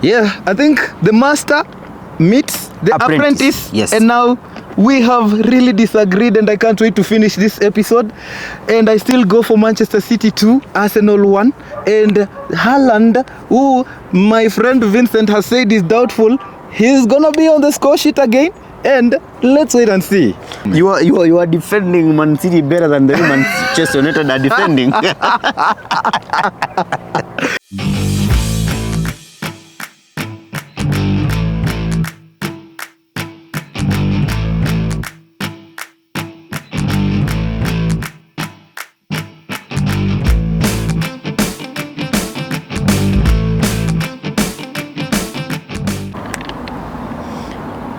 Yeah, I think the master meets the apprentice. Yes. And now we have really disagreed, and I can't wait to finish this episode. And I still go for Manchester City 2, Arsenal 1. And Haaland, who my friend Vincent has said is doubtful, he's gonna be on the score sheet again. And let's wait and see. You are defending Man City better than the Manchester United are defending.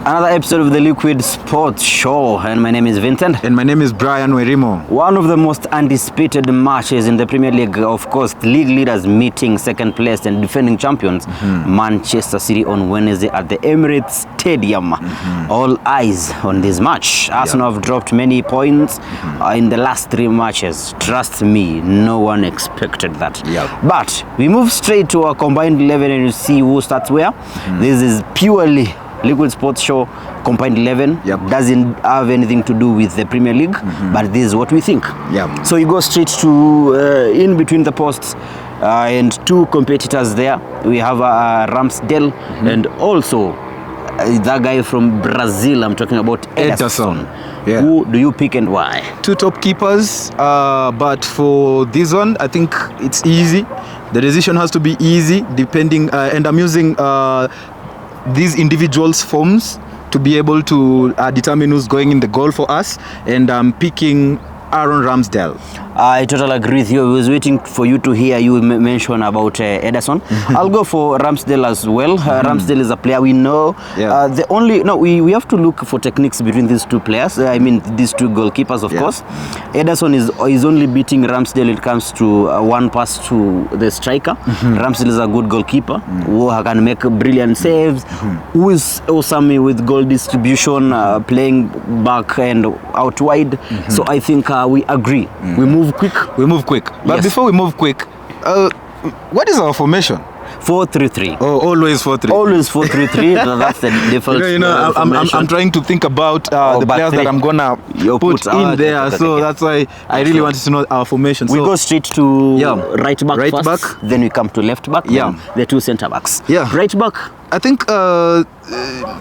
Another episode of the Liquid Sports Show, and my name is Vincent. And my name is Brian Werimo. One of the most anticipated matches in the Premier League, of course, league leaders meeting second place and defending champions, Manchester City on Wednesday at the Emirates Stadium. All eyes on this match. Arsenal have dropped many points in the last 3 matches. Trust me, no one expected that. But we move straight to our combined 11 and you see who starts where. This is purely Liquid Sports Show combined 11. Doesn't have anything to do with the Premier League, but this is what we think. So you go straight to in between the posts and 2 competitors there. We have Ramsdale and also that guy from Brazil. I'm talking about Ederson. Who do you pick and why? 2 top keepers, but for this one, I think it's easy. The decision has to be easy, depending, and I'm using these individuals' forms to be able to determine who's going in the goal for us, and I'm picking Aaron Ramsdale. I totally agree with you. I was waiting for you to hear you mention about Ederson. I'll go for Ramsdale as well. Ramsdale is a player we know. We have to look for techniques between these 2 players. I mean, these 2 goalkeepers, of course. Ederson is only beating Ramsdale when it comes to one pass to the striker. Ramsdale is a good goalkeeper who can make brilliant saves, who is awesome with goal distribution, playing back and out wide. So I think we agree. We move quick. But before we move quick, what is our formation? 4-3-3. Oh, always 4-3. Always 4-3-3. That's the default. I'm trying to think about the players that I'm gonna put in there. So that's why I really wanted to know our formation. We go straight to right back first. Then we come to left back. Then the 2 centre backs. Right back. I think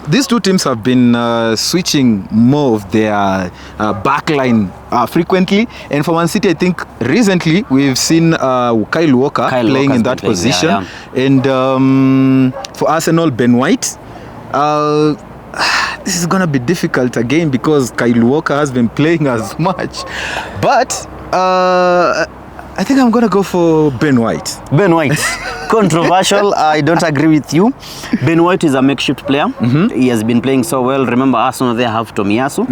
these 2 teams have been switching more of their backline frequently. And for Man City, I think recently we've seen Kyle Walker playing in that position. And for Arsenal, Ben White. This is going to be difficult again because Kyle Walker has been playing as much. But I think I'm going to go for Ben White. Ben White. Controversial. I don't agree with you. Ben White is a makeshift player. He has been playing so well. Remember, Arsenal they have Tomiyasu.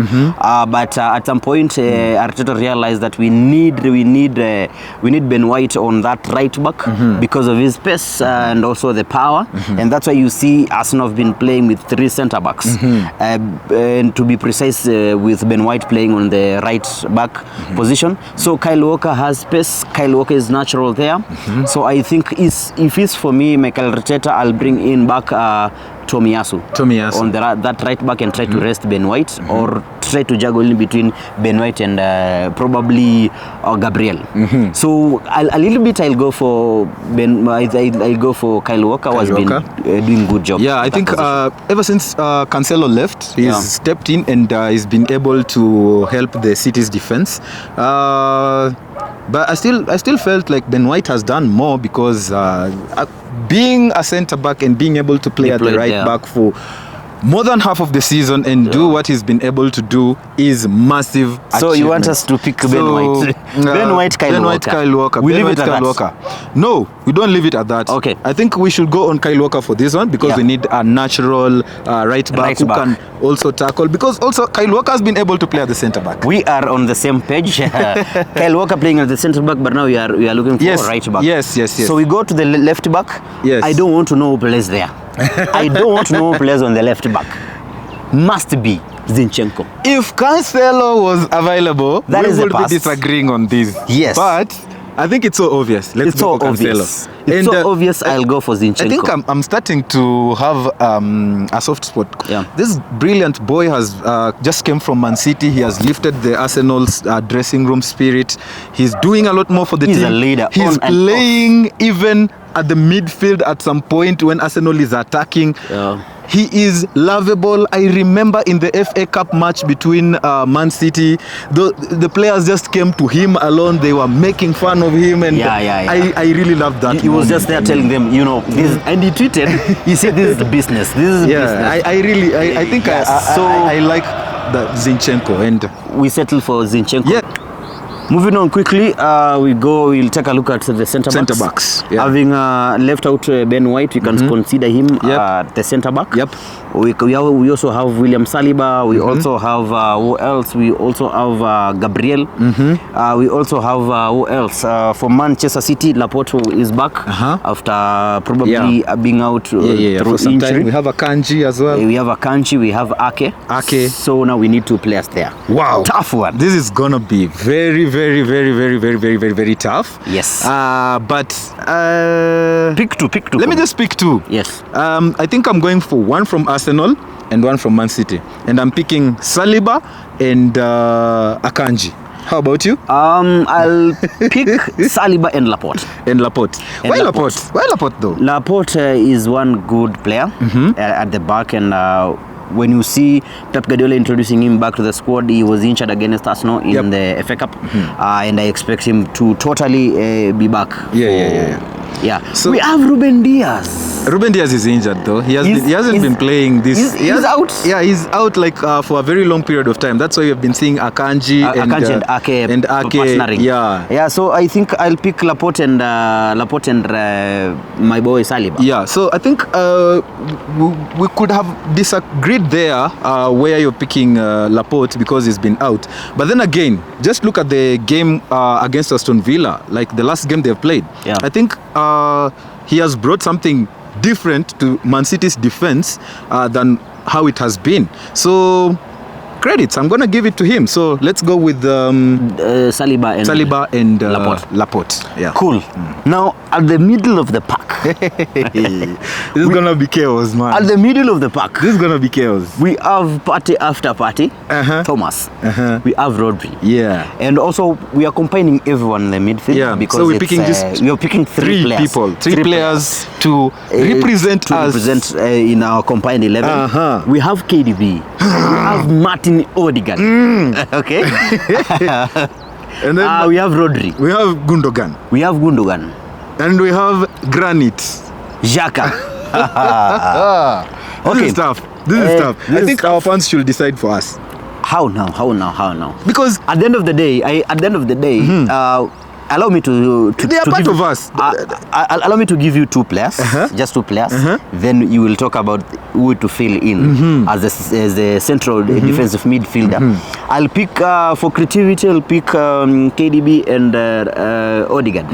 But at some point, Arteta realized that we need Ben White on that right back because of his pace and also the power. And that's why you see Arsenal have been playing with 3 centre backs. And to be precise, with Ben White playing on the right back position. So Kyle Walker has pace. Kyle Walker is natural there. So I think if it's for me, Mikel Arteta, I'll bring in back Tomiyasu on that right back and try to rest Ben White, or try to juggle in between Ben White and probably Gabriel. So a little bit I'll go for I'll go for Kyle Walker, who has been doing good job. I think ever since Cancelo left, he's stepped in and he's been able to help the City's defense. But I still felt like Ben White has done more because being a centre back and being able to play at the right back for more than half of the season and do what he's been able to do is massive achievement. So you want us to pick Ben White? Ben White, Kyle Walker. We leave it at that. No, we don't leave it at that. Okay. I think we should go on Kyle Walker for this one because we need a natural right back who can also tackle, because also Kyle Walker has been able to play at the centre back. We are on the same page. Kyle Walker playing at the centre back, but now we are looking for right back. Yes. So we go to the left back. Yes. I don't want to know who plays there. I don't want to know who plays on the left back. Must be Zinchenko. If Cancelo was available, we would be disagreeing on this. Yes. But I think it's so obvious. Let's It's go so for Cancelo. obvious. It's so obvious. I'll go for Zinchenko. I think I'm starting to have a soft spot. Yeah. This brilliant boy has just came from Man City. He has lifted the Arsenal's dressing room spirit. He's doing a lot more for the He's team. a leader, He's on and playing even at the midfield at some point when Arsenal is attacking. Yeah. He is lovable. I remember in the FA Cup match between Man City, the players just came to him alone. They were making fun of him, and I really loved that. He was just there telling them, this, and he tweeted, he said, "This is the business. This is business." I think I like the Zinchenko, and we settle for Zinchenko. Yeah. Moving on quickly, we'll take a look at the centre backs. Yeah. Having left out Ben White, we can consider him the centre back. Yep. We also have William Saliba. We also have who else? We also have Gabriel. We also have who else? For Manchester City, Laporte is back after probably being out through injury. We have a Kanji as well. We have a Kanji. We have Ake. So now we need 2 players there. Wow, tough one. This is gonna be very, very, very, very, very, very, very, very tough. Yes. But pick two. Let me just pick 2. Yes. I think I'm going for one from Arsenal and one from Man City, and I'm picking Saliba and Akanji. How about you? I'll pick Saliba and Laporte. Why Laporte? Why Laporte though? Laporte is one good player at the back, and when you see Pep Guardiola introducing him back to the squad, he was injured against Arsenal in the FA Cup, and I expect him to totally be back. Yeah. So we have Ruben Diaz. Ruben Diaz is injured though. He hasn't been playing this. He's out. Yeah, he's out like for a very long period of time. That's why you've been seeing Akanji and Ake partnering. Yeah. So I think I'll pick Laporte and my boy Saliba. Yeah. So I think we could have disagreed there where you're picking Laporte because he's been out. But then again, just look at the game against Aston Villa, like the last game they've played. Yeah. I think he has brought something different to Man City's defense than how it has been. So credits, I'm going to give it to him. So let's go with Saliba and Laporte. Yeah. Cool. Now, at the middle of the pack. This is going to be chaos, man. At the middle of the pack. This is going to be chaos. We have party after party. Thomas. We have Rodri. Yeah. And also, we are combining everyone in the midfield. Yeah. Because so we're picking 3 players. Three players to represent us. In our combined 11. We have KDB. We have Martin Odegaard. Okay. And then we have Rodri. We have Gundogan. And we have Granit Xhaka. This is tough. I think our fans should decide for us. How now? Because at the end of the day, allow me to they are part of us. Allow me to give you 2 players, just 2 players. Then you will talk about who to fill in as a central defensive midfielder. I'll pick for creativity. I'll pick KDB and Odegaard.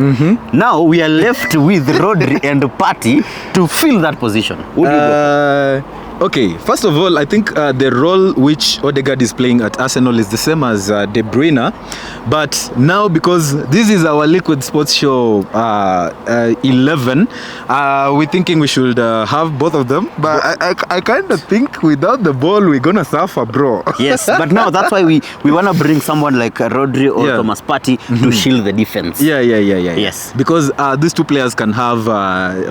Now we are left with Rodri and Partey to fill that position. Who do you go for? Okay, first of all, I think the role which Odegaard is playing at Arsenal is the same as De Bruyne, but now because this is our Liquid Sports Show 11, we're thinking we should have both of them, but I kind of think without the ball we're gonna suffer, bro. Yes, but now that's why we want to bring someone like Rodri or Thomas Partey to shield the defense. Yeah. Yes, because these 2 players can have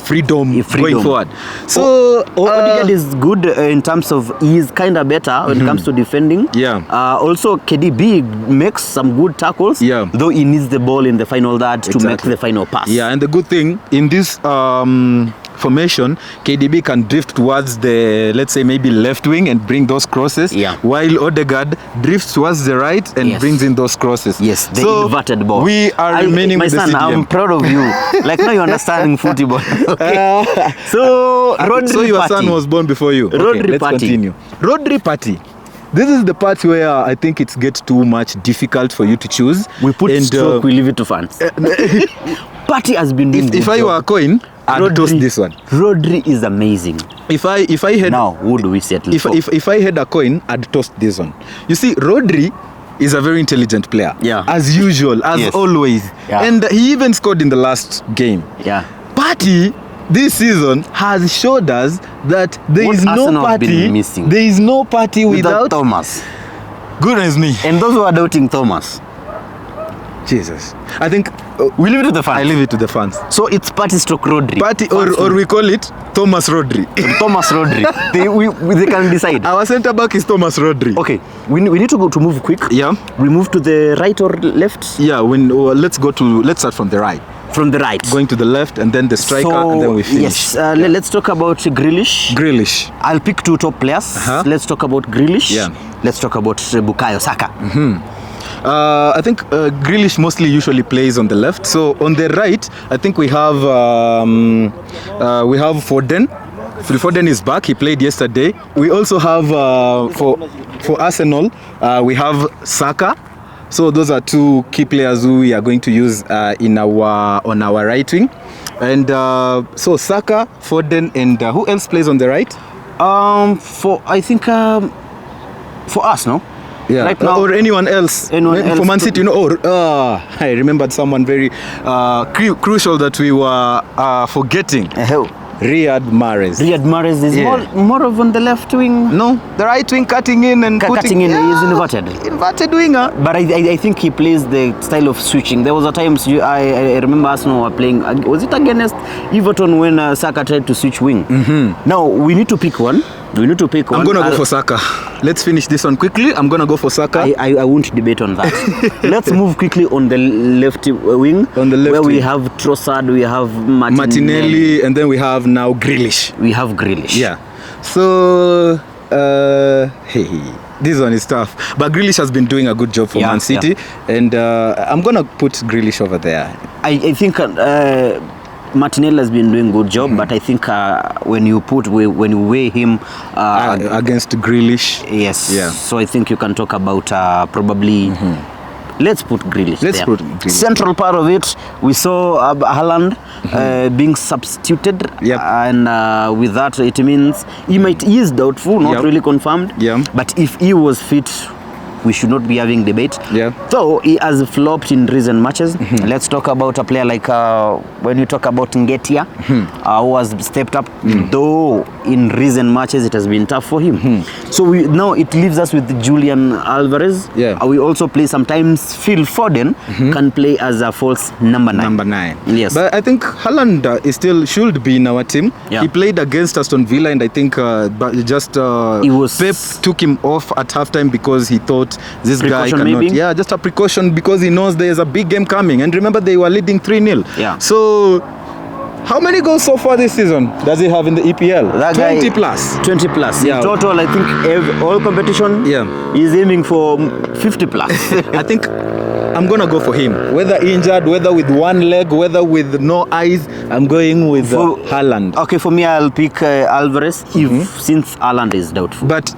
freedom going forward. So Odegaard is good in terms of he's kind of better when it comes to defending. Also KDB makes some good tackles, though he needs the ball in the final third to make the final pass. And the good thing in this formation, KDB can drift towards the, let's say, maybe left wing and bring those crosses, while Odegaard drifts towards the right and brings in those crosses. Yes, the inverted ball. We are remaining with the CDM. My son, I'm proud of you. Like now you're understanding football. Okay. So your son was born before you. Let's continue. Rodri Partey. This is the part where I think it gets too much difficult for you to choose. We put stroke, we leave it to fans. Partey has been doing if I were a coin, I'd toss this one. Rodri is amazing. If I had now, who do we settle for? If I had a coin, I'd toss this one. You see, Rodri is a very intelligent player. Yeah. As usual, as Yes. always. Yeah. And he even scored in the last game. Yeah. Partey this season has showed us that there What is no Arsenal have been Partey. missing? There is no Partey without Thomas. Goodness me. And those who are doubting Thomas, Jesus. I think we leave it to the fans. I leave it to the fans. So it's Partey stroke Rodri. Partey, or we call it Thomas Rodri. Thomas Rodri. They can decide. Our centre back is Thomas Rodri. Okay, we need to move quick. Yeah. We move to the right or left? Yeah. Let's start from the right. From the right. Going to the left and then the striker and then we finish. Yes, let's talk about Grealish. I'll pick two top players. Let's talk about Grealish. Yeah. Let's talk about Bukayo Saka. I think Grealish usually plays on the left. So on the right, I think we have Foden. Foden is back. He played yesterday. We also have for Arsenal, we have Saka. So those are two key players who we are going to use on our right wing. And so Saka, Foden, and who else plays on the right? For us, no? Yeah. Right now, or anyone else. For Man City, I remembered someone very crucial that we were forgetting. Riyad Mahrez. Riyad Mahrez is more of on the left wing. No, the right wing cutting in and cutting in is inverted. Inverted winger. But I think he plays the style of switching. There was a time I remember Arsenal were playing. Was it against Everton when Saka tried to switch wing? Now we need to pick one. I'm gonna go for Saka. Let's finish this one quickly. I'm gonna go for Saka. I won't debate on that. Let's move quickly on the left wing. On the left where we wing. have Trossard, we have Martinelli, and then we have now Grealish. We have Grealish. Yeah. So this one is tough. But Grealish has been doing a good job for Man City, and I'm gonna put Grealish over there. I think Martinelli has been doing a good job, but I think when you weigh him against Grealish, yes. Yeah. So I think you can talk about probably. Let's put Grealish there. Central part of it, we saw Haaland being substituted, and with that it means he is doubtful, not really confirmed. Yeah. But if he was fit, we should not be having debate. Yeah. So he has flopped in recent matches. Let's talk about a player like when you talk about Nketiah, who has stepped up. Though in recent matches it has been tough for him. So now it leaves us with Julian Alvarez. Yeah. We also play sometimes. Phil Foden can play as a false number 9. Number 9. Yes. But I think Haaland should be in our team. Yeah. He played against Aston Villa, and I think Pep took him off at halftime because he thought this guy cannot. Maybe? Yeah, just a precaution because he knows there's a big game coming. And remember, they were leading 3-0. Yeah. So, how many goals so far this season does he have in the EPL? That 20 guy, plus. 20 plus. Yeah. In total, I think all competition, he's aiming for 50 plus. I think I'm going to go for him. Whether injured, whether with one leg, whether with no eyes, I'm going with Haaland. Okay, for me, I'll pick Alvarez since Haaland is doubtful. But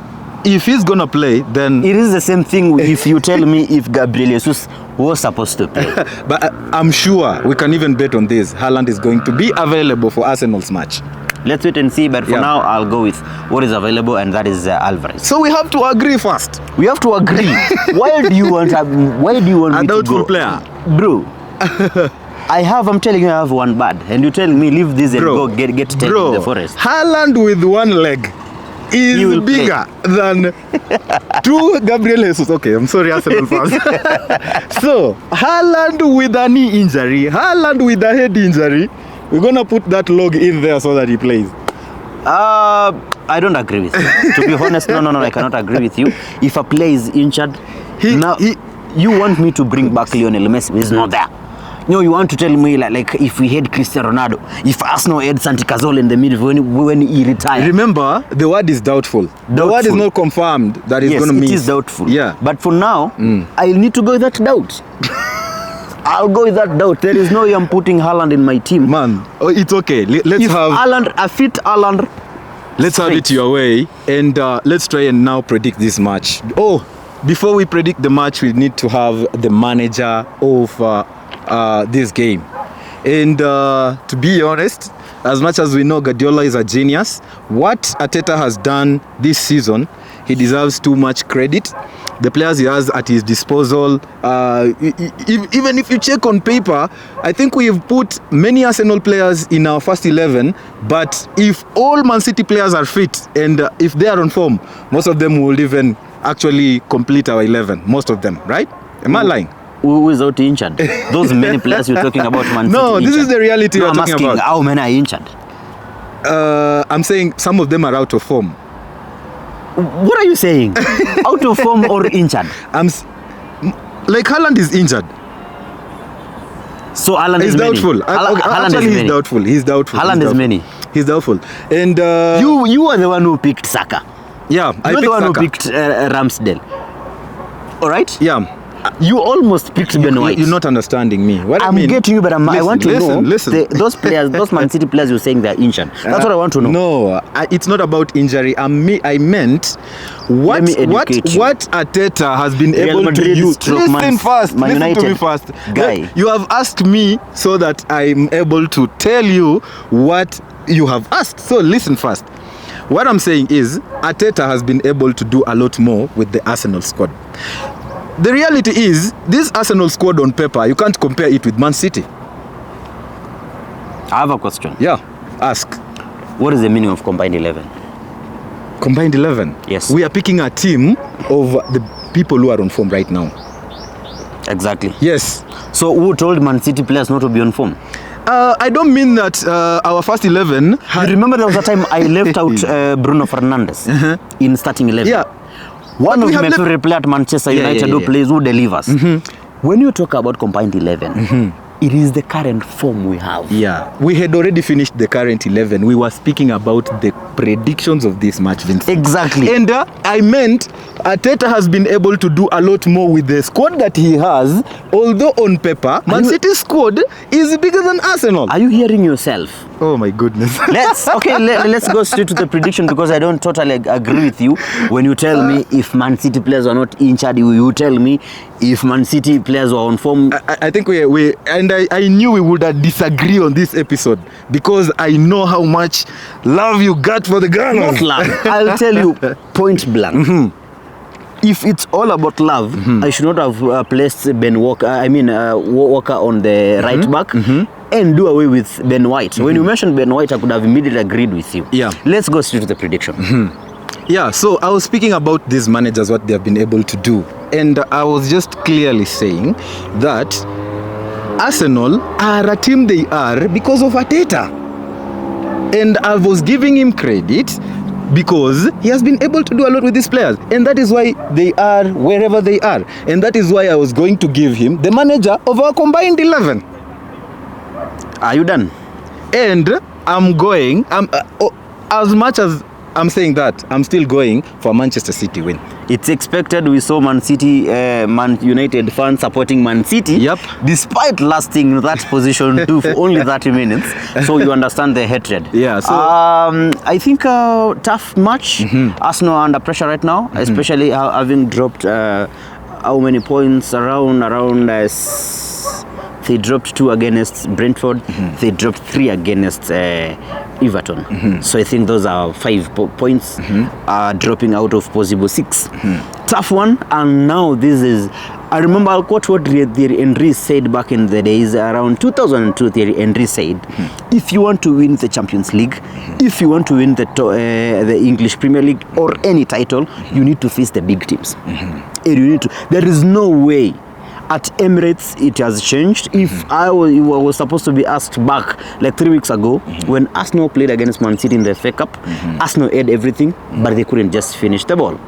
if he's going to play, then... It is the same thing if you tell me if Gabriel Jesus was supposed to play. But I'm sure we can even bet on this. Haaland is going to be available for Arsenal's match. Let's wait and see, but for now, I'll go with what is available, and that is Alvarez. So we have to agree first. We have to agree. Why do you want me to go? Player. Bro. I'm telling you I have one bad, and you tell me leave this and go get 10 in the forest. Haaland with one leg is bigger than two Gabriel Jesus. Okay, I'm sorry, Arsenal fans. So, Haaland with a knee injury, Haaland with a head injury, we're going to put that log in there so that he plays. I don't agree with you. To be honest, no, I cannot agree with you. If a player is injured, you want me to bring back Lionel Messi, he's not there. No, you want to tell me like if we had Cristiano Ronaldo, if Arsenal had Santi Cazorla in the midfield when he retired. Remember, the word is doubtful. The word is not confirmed that he's going to miss. It is doubtful. Yeah. But for now, I need to go with that doubt. I'll go with that doubt. There is no way I'm putting Haaland in my team. Man, it's okay. Let's have Haaland, a fit Haaland. Let's have it your way, and let's try and now predict this match. Oh, before we predict the match, we need to have the manager of this game. And to be honest, as much as we know Guardiola is a genius, what Arteta has done this season, he deserves too much credit. The players he has at his disposal, even if you check on paper, I think we've put many Arsenal players in our first 11, but if all Man City players are fit and if they are on form, most of them will even actually complete our 11, most of them, right? Am I lying? Who is out injured? Those many players you're talking about, Man City. No, this is the reality No, I'm I'm talking asking about. how many are injured? I'm saying some of them are out of form. What are you saying? Out of form or injured? Like Haaland is injured. So Haaland He's is many. doubtful. Actually, he's doubtful. He's doubtful. Haaland is many. He's doubtful. And You are the one who picked Saka. yeah, You're the one Saka. who picked Ramsdale. All right? Yeah. You almost picked Ben White. You're not understanding me. What I I'm mean, getting you, but I want to know Listen. those players, those Man City players you're saying they're injured. That's what I want to know. No, it's not about injury. I meant what Let me educate you. Arteta has been Real able Madrid to use. stroke Listen Man first. Listen to me United first. guy. You have asked me so that I'm able to tell you what you have asked. So listen first. What I'm saying is Arteta has been able to do a lot more with the Arsenal squad. The reality is, this Arsenal squad on paper, you can't compare it with Man City. I have a question. Yeah, ask. What is the meaning of combined 11? Combined 11? Yes. We are picking a team of the people who are on form right now. Exactly. Yes. So who told Man City players not to be on form? I don't mean that our first 11... You remember there was a time I left out Bruno Fernandes in starting 11? Yeah. One But of we have my favorite players at Manchester United who plays, who delivers. When you talk about combined 11, it is the current form we have. Yeah. We had already finished the current 11. We were speaking about the predictions of this match, Vincent. Exactly. And I meant Arteta has been able to do a lot more with the squad that he has, although on paper, Man City's squad is bigger than Arsenal. Are you hearing yourself? Oh my goodness. Let's go straight to the prediction, because I don't totally agree with you when you tell me if Man City players are not injured. You tell me if Man City players are on form. I think I knew we would disagree on this episode because I know how much love you got for the Gunners. Not love. I'll tell you point blank. If it's all about love, I should not have placed Walker on the right back and do away with Ben White. When you mentioned Ben White, I could have immediately agreed with you. Yeah. Let's go straight to the prediction. Yeah, so I was speaking about these managers, what they have been able to do. And I was just clearly saying that Arsenal are a team they are because of Arteta. And I was giving him credit because he has been able to do a lot with these players. And that is why they are wherever they are. And that is why I was going to give him the manager of our combined 11. Are you done? And I'm going, as much as I'm saying that, I'm still going for a Manchester City win. It's expected. We saw Man City, Man United fans supporting Man City. Yep. Despite lasting that position for only 30 minutes. So you understand the hatred. Yeah. So I think tough match. Arsenal under pressure right now, especially having dropped how many points around they dropped 2 against Brentford. They dropped 3 against Everton. So I think those are 5 points dropping out of possible 6. Tough one. And now this is, I remember what Thierry Henry said back in the days around 2002. Thierry Henry said, if you want to win the Champions League, if you want to win the English Premier League or any title, you need to face the big teams. And you need to. There is no way. At Emirates, it has changed. If I was supposed to be asked back like 3 weeks ago, when Arsenal played against Man City in the FA Cup, Arsenal had everything, but they couldn't just finish the ball.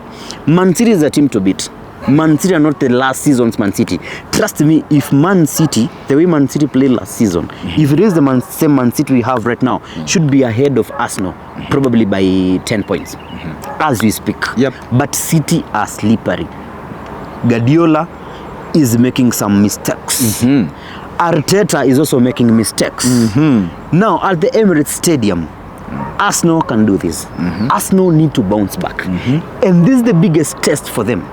Man City is a team to beat. Man City are not the last season's Man City. Trust me, if Man City, the way Man City played last season, if it is the same Man City we have right now, should be ahead of Arsenal, probably by 10 points, as we speak. Yep. But City are slippery. Guardiola is making some mistakes. Arteta is also making mistakes. Now at the Emirates Stadium, Arsenal can do this. Arsenal need to bounce back. And this is the biggest test for them.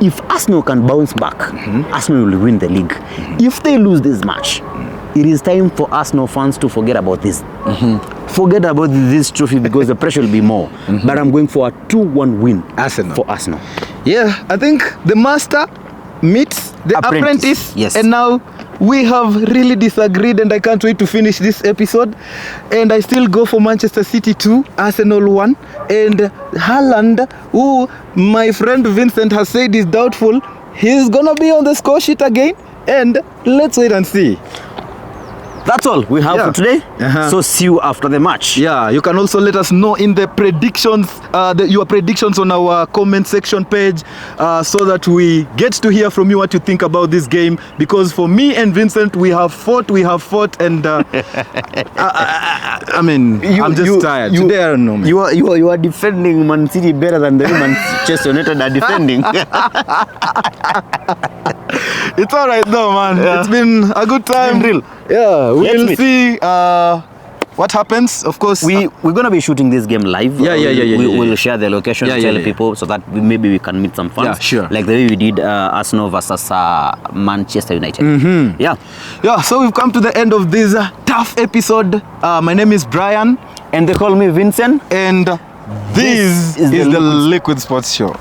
If Arsenal can bounce back, Arsenal will win the league. If they lose this match, it is time for Arsenal fans to forget about this. forget about this trophy because the pressure will be more. But I'm going for a 2-1 win Arsenal. for Arsenal. Yeah, I think the master meets the apprentice. Yes. And now we have really disagreed, and I can't wait to finish this episode. And I still go for Manchester City 2, Arsenal 1. And Haaland, who my friend Vincent has said is doubtful, he's gonna be on the score sheet again. And let's wait and see. That's all we have for today. So see you after the match. Yeah, you can also let us know in the predictions, your predictions on our comment section page, so that we get to hear from you what you think about this game. Because for me and Vincent, we have fought, and I mean, I'm just tired. Today I don't know, man. You are defending Man City better than the Manchester United are defending. It's all right though, man. Yeah. It's been a good time. Real. Yeah, we'll see what happens. Of course, we're gonna be shooting this game live. We'll share the location, tell people so that maybe we can meet some fans. Yeah, sure. Like the way we did Arsenal versus Manchester United. Yeah. So we've come to the end of this tough episode. My name is Brian, and they call me Vincent. and this is the Liquid Sports Show.